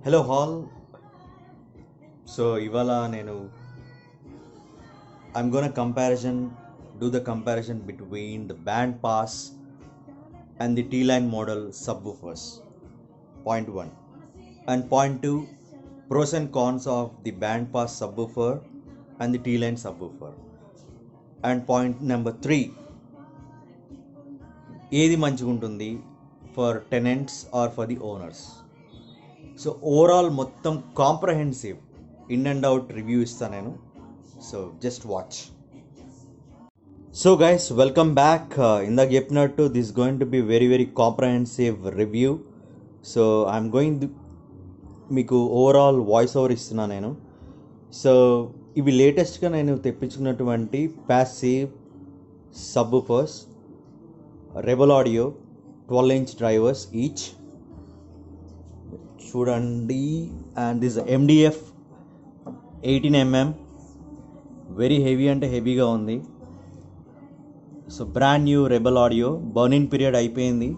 Hello hall. So ఇవాళ నేను I'm gonna do the comparison between the band pass and the T-line model subwoofers. Point 1 and point 2, pros and cons of the band pass subwoofer and the T-line subwoofer. And point number 3, ఏది మంచిగా ఉంటుంది for tenants or for the owners. So overall మొత్తం comprehensive in and out review ఇస్తాను నేను. So just watch. So guys, welcome back. ఇందాక చెప్పినట్టు this going to be very comprehensive review. So I'm going మీకు overall voice over ఇస్తున్నాను నేను. So ఇవి లేటెస్ట్గా నేను తెప్పించుకున్నటువంటి passive subwoofers, Rebel audio 12-inch drivers each. చూడండి, and this MDF 18mm, very heavy అంటే హెవీగా ఉంది. So brand new rebel audio, burning period అయిపోయింది.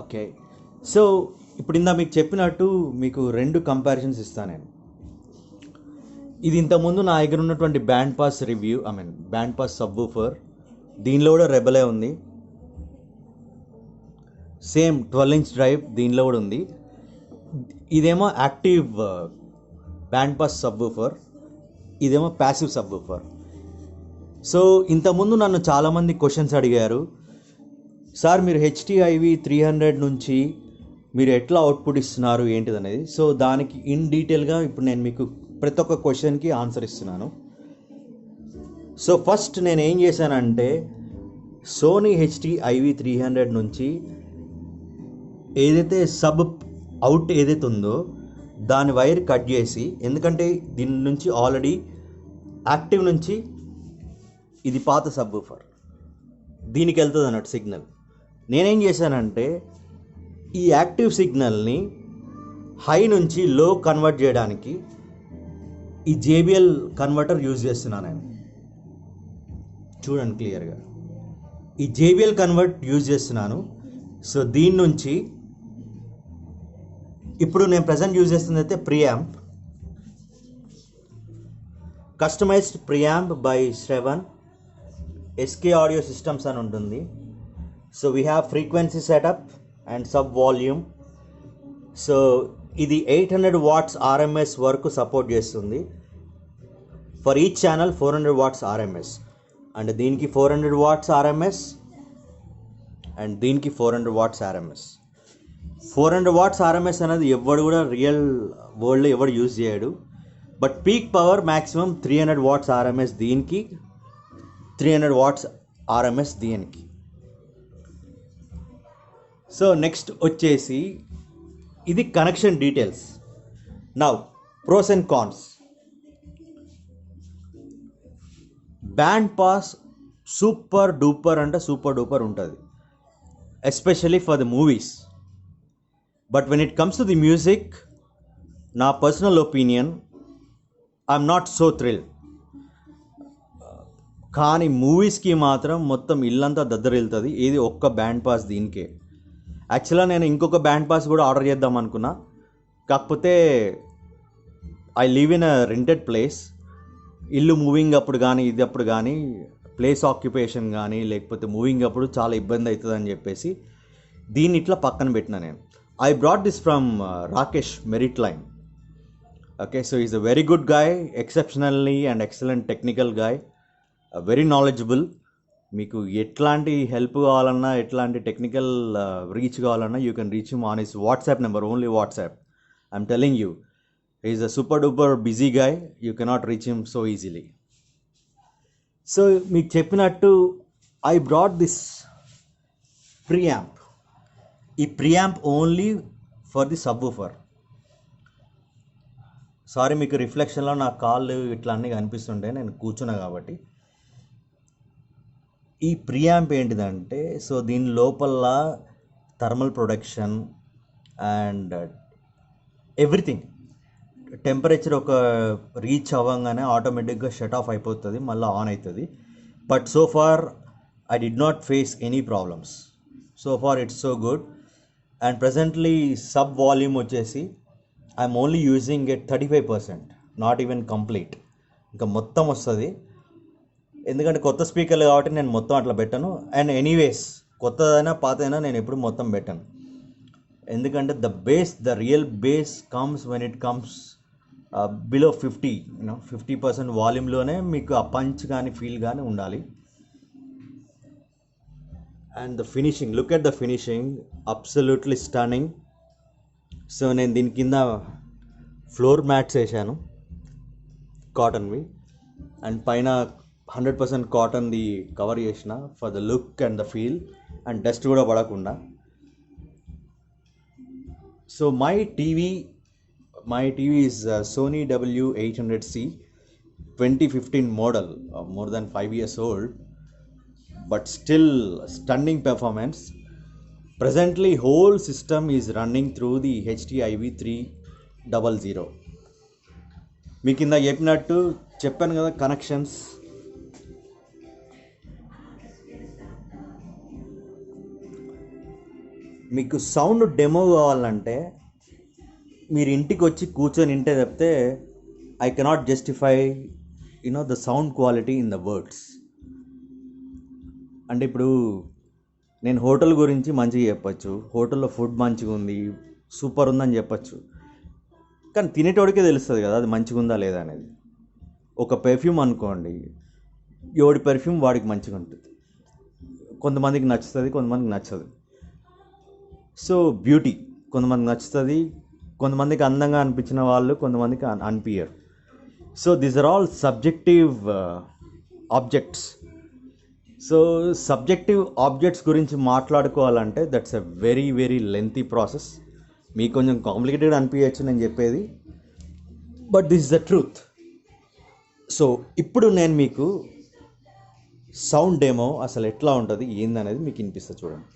ఓకే, సో ఇప్పుడు ఇందా మీకు చెప్పినట్టు మీకు రెండు కంపారిజన్స్ ఇస్తాను నేను. ఇది ఇంతకుముందు నా దగ్గర ఉన్నటువంటి band pass review, band pass subwoofer. దీనిలో కూడా రెబలే ఉంది, సేమ్ 12-inch డ్రైవ్ దీనిలో కూడా ఉంది. ఇదేమో యాక్టివ్ బ్యాండ్ పాస్ సబ్వూఫర్, ఇదేమో ప్యాసివ్ సబ్వూఫర్. సో ఇంతకుముందు నన్ను చాలామంది క్వశ్చన్స్ అడిగారు, సార్ మీరు HT-IV 300 నుంచి మీరు ఎట్లా అవుట్పుట్ ఇస్తున్నారు ఏంటిది అనేది. సో దానికి ఇన్ డీటెయిల్గా ఇప్పుడు నేను మీకు ప్రతి ఒక్క క్వశ్చన్కి ఆన్సర్ ఇస్తున్నాను. సో ఫస్ట్ నేను ఏం చేశానంటే, సోనీ HT-IV 300 నుంచి ఏదైతే సబ్ అవుట్ ఏదైతే ఉందో దాని వైర్ కట్ చేసి, ఎందుకంటే దీని నుంచి ఆల్రెడీ యాక్టివ్ నుంచి ఇది పాత సబ్వూఫర్, దీనికి వెళ్తుంది అన్నట్టు సిగ్నల్. నేనేం చేశానంటే ఈ యాక్టివ్ సిగ్నల్ని హై నుంచి లో కన్వర్ట్ చేయడానికి ఈ JBL కన్వర్టర్ యూజ్ చేస్తున్నాను నేను. చూడండి క్లియర్గా, ఈ JBL కన్వర్ట్ యూజ్ చేస్తున్నాను. సో దీని నుంచి ఇప్పుడు నేను ప్రజెంట్ యూజ్ చేస్తుంది అయితే preamp, customized preamp by Shravan, SK audio systems అని ఉంటుంది. So we have frequency setup and sub volume. So ఇది 800 watts RMS వరకు సపోర్ట్ చేస్తుంది. For each channel 400 watts RMS, and దీనికి 400 watts RMS అండ్ దీనికి 400 watts RMS. 400 watts RMS అనేది ఎవడు కూడా రియల్ వరల్డ్లో ఎవడు యూజ్ చేయడు. But peak power maximum 300 watts RMS దీనికి, 300 watts RMS దీనికి. సో నెక్స్ట్ వచ్చేసి ఇది connection details. Now pros and cons. Band pass super duper అంటే సూపర్ డూపర్ ఉంటుంది, especially for the movies. But when it comes to the music, నా personal opinion, I'm not so thrilled. కానీ మూవీస్కి మాత్రం మొత్తం ఇల్లంతా దద్దరిల్లుతుంది. ఇది ఒక్క బ్యాండ్ పాస్ దీనికే. యాక్చువల్గా నేను ఇంకొక బ్యాండ్ పాస్ కూడా ఆర్డర్ చేద్దాం అనుకున్నా, కాకపోతే I live in a rented place. ఇల్లు మూవింగ్ అప్పుడు కానీ ఇది అప్పుడు కానీ ప్లేస్ ఆక్యుపేషన్ కానీ లేకపోతే మూవింగ్ అప్పుడు చాలా ఇబ్బంది అవుతుంది అని చెప్పేసి దీన్ని ఇట్లా పక్కన పెట్టినా నేను. I brought this from Rakesh Meritline. Okay, so is a very good guy, exceptionally and excellent technical guy, very knowledgeable. మీకు ఎట్లాంటి హెల్ప్ కావాలన్నా, ఎట్లాంటి టెక్నికల్ రీచ్ కావాలన్నా, you can reach him on his WhatsApp number, only WhatsApp. I'm telling you, is a super duper busy guy, you cannot reach him so easily. So మీకు చెప్పినట్టు I brought this preamp. ఈ preamp only for the subwoofer. Sorry, మీకు రిఫ్లెక్షన్లో నా కాళ్ళు ఇట్లా అన్నీ కనిపిస్తుంటే నేను కూర్చున్నా కాబట్టి. ఈ ప్రియాంప్ ఏంటిదంటే, సో దీని లోపల thermal production and everything, temperature ఒక రీచ్ అవ్వగానే ఆటోమేటిక్గా షట్ ఆఫ్ అయిపోతుంది, మళ్ళీ ఆన్ అవుతుంది. But so far I did not face any problems. So far it's so good. And presently sub volume వచ్చేసి I'm only using it 35%, not even complete. ఇంకా మొత్తం వస్తుంది, ఎందుకంటే కొత్త స్పీకర్లు కాబట్టి నేను మొత్తం అట్లా పెట్టను. అండ్ ఎనీవేస్ కొత్తదైనా పాతైనా నేను ఎప్పుడు మొత్తం పెట్టాను, ఎందుకంటే the real base comes when it comes below 50% వాల్యూమ్లోనే మీకు ఆ పంచ్ కానీ ఫీల్ కానీ ఉండాలి. And the finishing, look at the finishing, absolutely stunning. So నేను దీని కింద ఫ్లోర్ మ్యాట్స్ వేసాను కాటన్వి, అండ్ పైన 100% కాటన్ది కవర్ చేసిన for the look and the feel, and dust కూడా పడకుండా. So my TV is Sony W800C 2015 model, more than 5 years old, but still stunning performance. Presently whole system is running through the HTIV 300. మీకు ఇందాక చెప్పాను కదా connections. మీకు sound demo కావాలంటే మీరు ఇంటికి వచ్చి కూర్చొని వింటే తప్పితే I cannot justify the sound quality in the words. అంటే ఇప్పుడు నేను హోటల్ గురించి మంచిగా చెప్పచ్చు, హోటల్లో ఫుడ్ మంచిగా ఉంది, సూపర్ ఉందని చెప్పచ్చు, కానీ తినేటోడికే తెలుస్తుంది కదా అది మంచిగా ఉందా లేదా అనేది. ఒక పెర్ఫ్యూమ్ అనుకోండి, ఎవడి పెర్ఫ్యూమ్ వాడికి మంచిగా ఉంటుంది, కొంతమందికి నచ్చుతుంది, కొంతమందికి నచ్చదు. సో బ్యూటీ కొంతమందికి నచ్చుతుంది, కొంతమందికి అందంగా అనిపించిన వాళ్ళు కొంతమందికి అనిపించరు. So these are all subjective objects. So subjective objects గురించి మాట్లాడుకోవాలంటే that's a very very lengthy process. మీకు కొంచెం కాంప్లికేటెడ్ అనిపించచ్చు నేను చెప్పేది, but this is the truth. So ఇప్పుడు నేను మీకు సౌండ్ డెమో అసలు ఎట్లా ఉంటుంది ఏందనేది మీకు వినిపిస్తా చూడండి.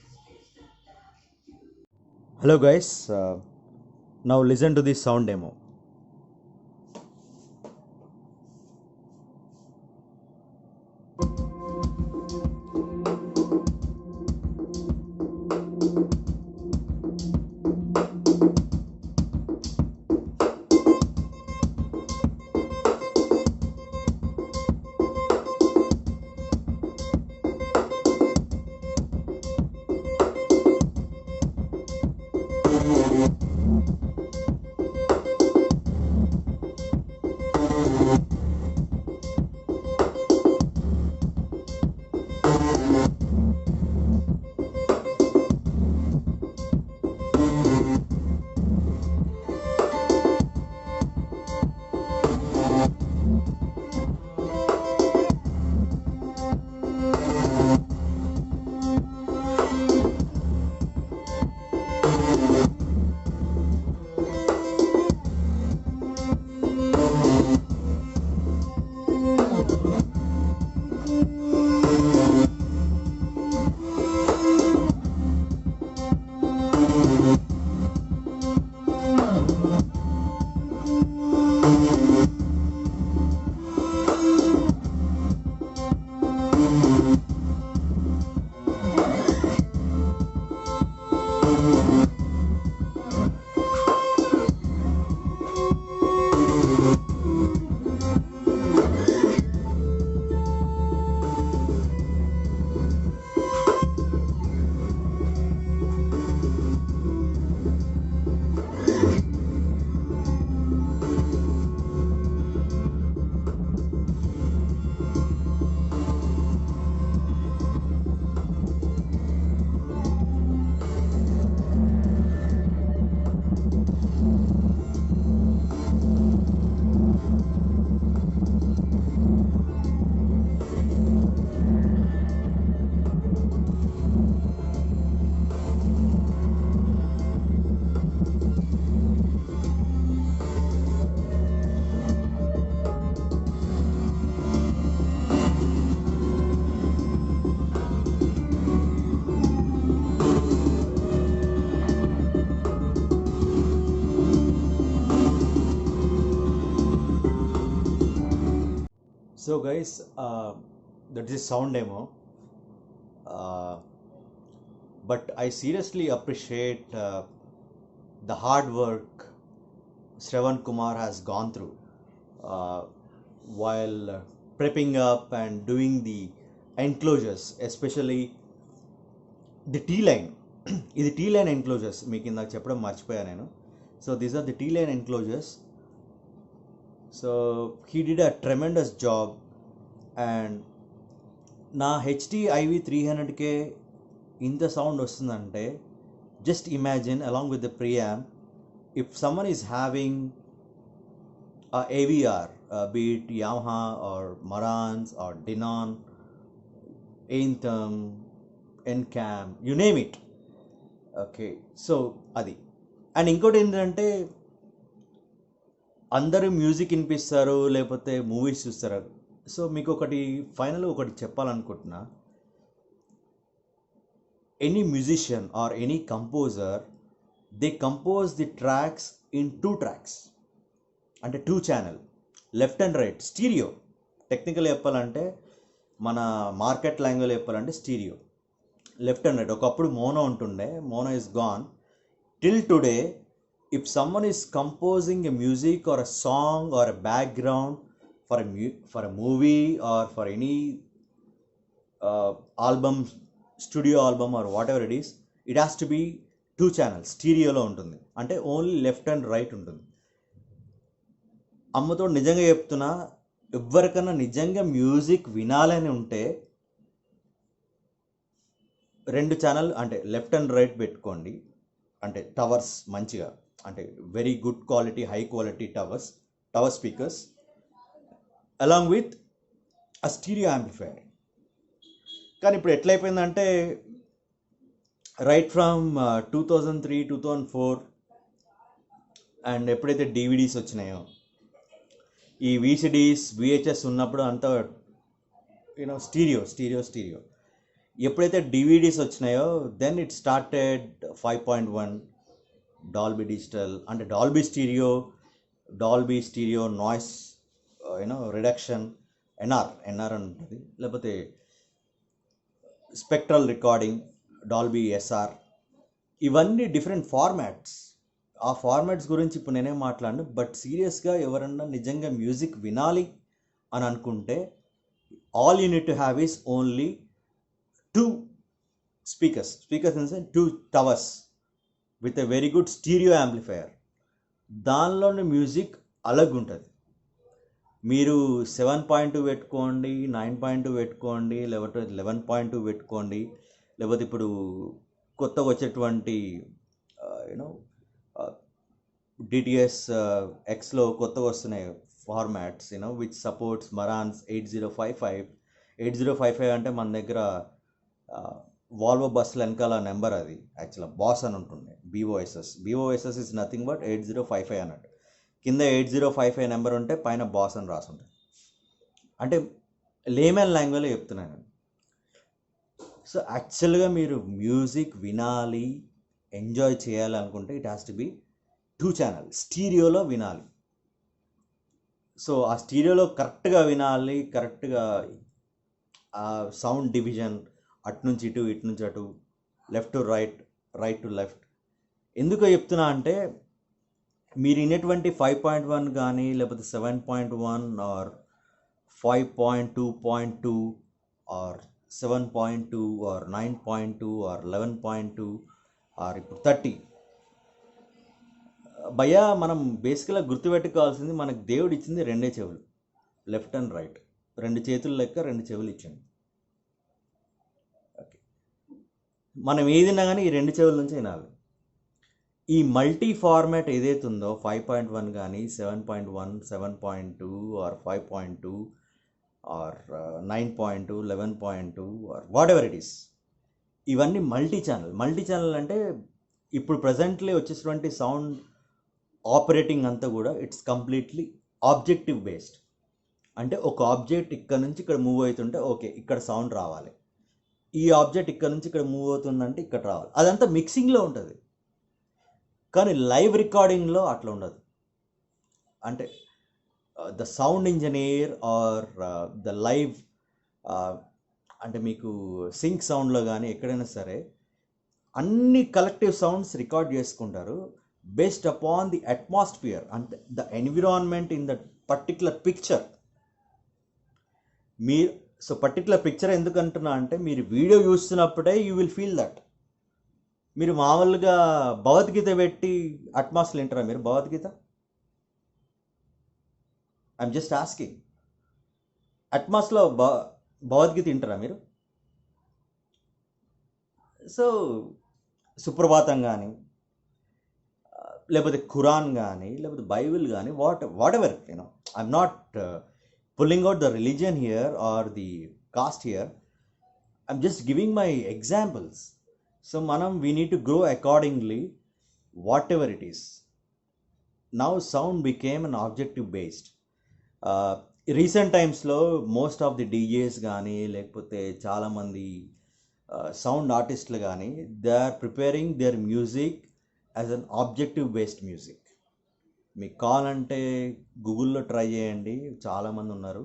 Hello guys, now listen to this sound demo. So guys, that is sound demo. But I seriously appreciate the hard work Shravan Kumar has gone through uh, while prepping up and doing the enclosures, especially the T line. ఇది T line enclosures మీకు ఇందాక చెప్పడం మర్చిపోయా నేను. So these are the T line enclosures. So he did a tremendous job. And నా HD IV 300K ఇంత sound వస్తుందంటే just imagine along with the preamp, if someone is having a AVR, be it Yamaha or Marantz or Denon, Anthem, Encam, you name it. Okay, so అది and ఇంకోటి ఏంటంటే అందరూ music వినిపిస్తారు లేకపోతే movies చూస్తారు. So మీకు ఒకటి చెప్పాలనుకుంటున్నా. Any musician or any composer, they compose the tracks in 2 tracks అంటే 2 channel, left and right, stereo. Technical చెప్పాలంటే మన మార్కెట్ లాంగ్వేజ్ చెప్పాలంటే స్టీరియో, లెఫ్ట్ అండ్ రైట్. ఒకప్పుడు మోనో ఉంటుండే, mono is gone. Till today if someone is composing a music or a song or a background for a movie or for any album, studio album or whatever it is, it has to be 2 channels, స్టీరియోలో ఉంటుంది. అంటే only left and right ఉంటుంది. అమ్మతో నిజంగా చెప్తున్నా, ఎవరికన్నా నిజంగా music వినాలని ఉంటే 2 channel అంటే లెఫ్ట్ అండ్ రైట్ పెట్టుకోండి. అంటే టవర్స్ మంచిగా, అంటే very good quality, high quality tower speakers along with a stereo amplifier. కానీ ఇప్పుడు ఎట్లయిపోయిందంటే రైట్ ఫ్రమ్ 2003, 2004 అండ్ ఎప్పుడైతే డివిడీస్ వచ్చినాయో, ఈ విసిడీస్, విహెచ్ఎస్ ఉన్నప్పుడు అంతా స్టీరియో. ఎప్పుడైతే డివిడీస్ వచ్చినాయో then it started 5.1 Dolby digital, అంటే Dolby stereo noise reduction, NR అని ఉంటుంది, లేకపోతే స్పెక్ట్రల్ రికార్డింగ్, డాల్బీ ఎస్ఆర్. ఇవన్నీ డిఫరెంట్ ఫార్మాట్స్. ఆ ఫార్మాట్స్ గురించి ఇప్పుడు నేనేం మాట్లాడను. బట్ సీరియస్గా ఎవరన్నా నిజంగా మ్యూజిక్ వినాలి అని అనుకుంటే all you need to have is only 2 speakers in sense 2 towers with a very good stereo amplifier. దానిలోని మ్యూజిక్ అలగ్ ఉంటుంది. మీరు 7.2 పెట్టుకోండి, 9.2 పెట్టుకోండి, లేకపోతే 11.2 పెట్టుకోండి, లేకపోతే ఇప్పుడు కొత్తగా వచ్చేటువంటి డిటిఎస్ ఎక్స్లో కొత్తగా వస్తున్నాయి ఫార్మాట్స్ విచ్ సపోర్ట్స్ మరాన్స్ 8055 అంటే మన దగ్గర వాల్వో బస్సులు వెనకాల నెంబర్, అది యాక్చువల్గా బాస్ అని ఉంటుండే, బీఓఎస్ఎస్ ఇస్ నథింగ్ బట్ 8055 అన్నట్టు. కింద 8055 నెంబర్ ఉంటే పైన బాస్ అని రాసుంటుంది. అంటే లేమన్ లాంగ్వేజ్లో చెప్తున్నాను. సో యాక్చువల్గా మీరు మ్యూజిక్ వినాలి, ఎంజాయ్ చేయాలి అనుకుంటే it has to be 2 channel, స్టీరియోలో వినాలి. సో ఆ స్టీరియోలో కరెక్ట్గా వినాలి, కరెక్ట్గా ఆ సౌండ్ డివిజన్ అటు నుంచి ఇటు, ఇటు నుంచి అటు, left to right, right to left. ఎందుకో చెప్తున్నా అంటే మీరు వినేటువంటి 5.1 కానీ లేకపోతే 7.1 or 5.2.2 or 7.2 or 9.2 or 11.2 or ఇప్పుడు 30. భయ్యా మనం బేసికల్గా గుర్తుపెట్టుకోవాల్సింది, మనకు దేవుడు ఇచ్చింది 2 చెవులు, లెఫ్ట్ అండ్ రైట్, 2 చేతులు లెక్క 2 చెవులు ఇచ్చింది. ఓకే, మనం ఏదిన్నా కానీ ఈ 2 చెవుల నుంచి వినాలి. ఈ మల్టీ ఫార్మాట్ ఏదైతే ఉందో 5.1 కానీ 7.1, 7.2 or 5.2 or 9.2, 11.2 or whatever it is, ఇవన్నీ మల్టీ ఛానల్ అంటే ఇప్పుడు ప్రజెంట్లీ వచ్చేటువంటి సౌండ్ ఆపరేటింగ్ అంతా కూడా ఇట్స్ కంప్లీట్లీ ఆబ్జెక్టివ్ బేస్డ్. అంటే ఒక ఆబ్జెక్ట్ ఇక్కడ నుంచి ఇక్కడ మూవ్ అవుతుంటే ఓకే ఇక్కడ సౌండ్ రావాలి, ఈ ఆబ్జెక్ట్ ఇక్కడ నుంచి ఇక్కడ మూవ్ అవుతుందంటే ఇక్కడ రావాలి, అదంతా మిక్సింగ్లో ఉంటుంది. కానీ లైవ్ రికార్డింగ్లో అట్లా ఉండదు. అంటే the sound engineer or the live అంటే మీకు సింక్ సౌండ్లో కానీ ఎక్కడైనా సరే అన్ని కలెక్టివ్ సౌండ్స్ రికార్డ్ చేసుకుంటారు బేస్డ్ అపాన్ ది అట్మాస్ఫియర్ అంటే the environment in that particular picture. మీరు సో పర్టికులర్ పిక్చర్ ఎందుకు అంటున్నా అంటే మీరు వీడియో చూస్తున్నప్పుడే యూ విల్ ఫీల్ దట్. మీరు మామూలుగా భగవద్గీత పెట్టి అట్మాస్ఫియర్ వింటారా మీరు? Bhagavad Gita I'm just asking. అట్మాస్లో భగవద్గీత వింటారా మీరు? సో సుప్రభాతం కానీ లేకపోతే ఖురాన్ కానీ లేకపోతే బైబిల్ కానీ whatever you know, I'm not pulling out the religion here or the caste here, I'm just giving my examples. So మనం we need to grow accordingly whatever it is. Now sound became an objective based. Recent టైమ్స్లో most of the DJs కానీ లేకపోతే చాలామంది sound ఆర్టిస్టులు కానీ they are preparing their music as an objective based music. మీకు కావాలంటే గూగుల్లో try చేయండి, చాలామంది ఉన్నారు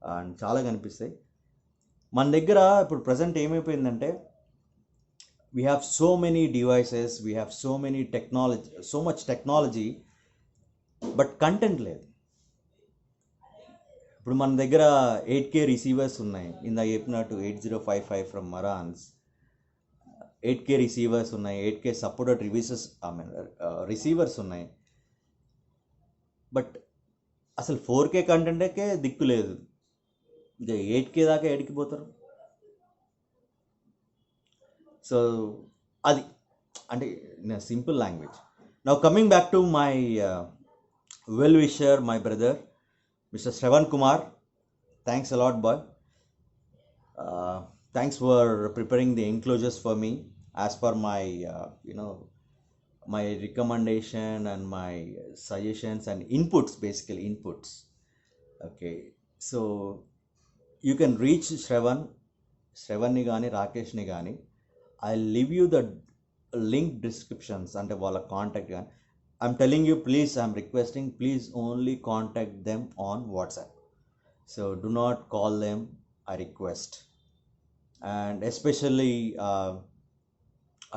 అండ్ చాలా కనిపిస్తాయి. మన దగ్గర ఇప్పుడు ప్రజెంట్ ఏమైపోయిందంటే we have so many devices, we have so many technology, so much technology, but content లేదు. ఇప్పుడు మన దగ్గర 8K రిసీవర్స్ ఉన్నాయి, ఇందాక చెప్పినట్టు 8055 ఫ్రమ్ మరాన్స్. 8K రిసీవర్స్ ఉన్నాయి, 8K సపోర్టెడ్ రిసీవర్స్ ఉన్నాయి. బట్ అసలు 4K కంటెంట్కే దిక్కు లేదు, ఇంకా 8K దాకా ఎడికి పోతారు. సో అది అంటే in simple language. Now coming back to my well wisher, my brother Mr. Shravan Kumar, thanks a lot, boy. Thanks for preparing the enclosures for me as per my, my recommendation and my suggestions and inputs, basically inputs. Okay, so you can reach Shravan ni gaani, Rakesh ni gaani. I'll leave you the link descriptions and wala contact gaani. I'm telling you, please, I'm requesting, please only contact them on WhatsApp. So do not call them, I request. And especially,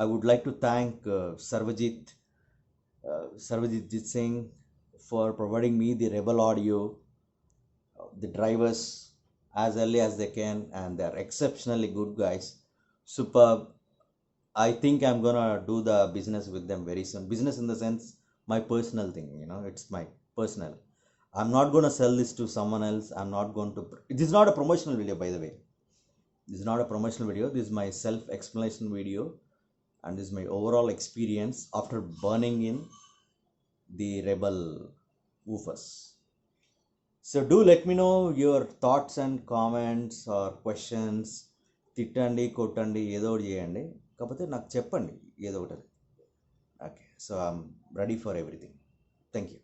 I would like to thank Sarvajit Singh for providing me the Rebel audio, the drivers as early as they can, and they're exceptionally good guys. Superb. I think I'm gonna do the business with them very soon. Business in the sense, my personal thing, it's my personal. I'm not going to sell this to someone else. I'm not going to. This is not a promotional video, by the way. This is not a promotional video. This is my self explanation video, and this is my overall experience after burning in the Rebel woofers. So do let me know your thoughts and comments or questions. తిట్టండి, కొట్టండి, ఏదో ఒకటి చేయండి, కాకపోతే నాకు చెప్పండి ఏదో ఒకటి. Okay, so I'm ready for everything. Thank you.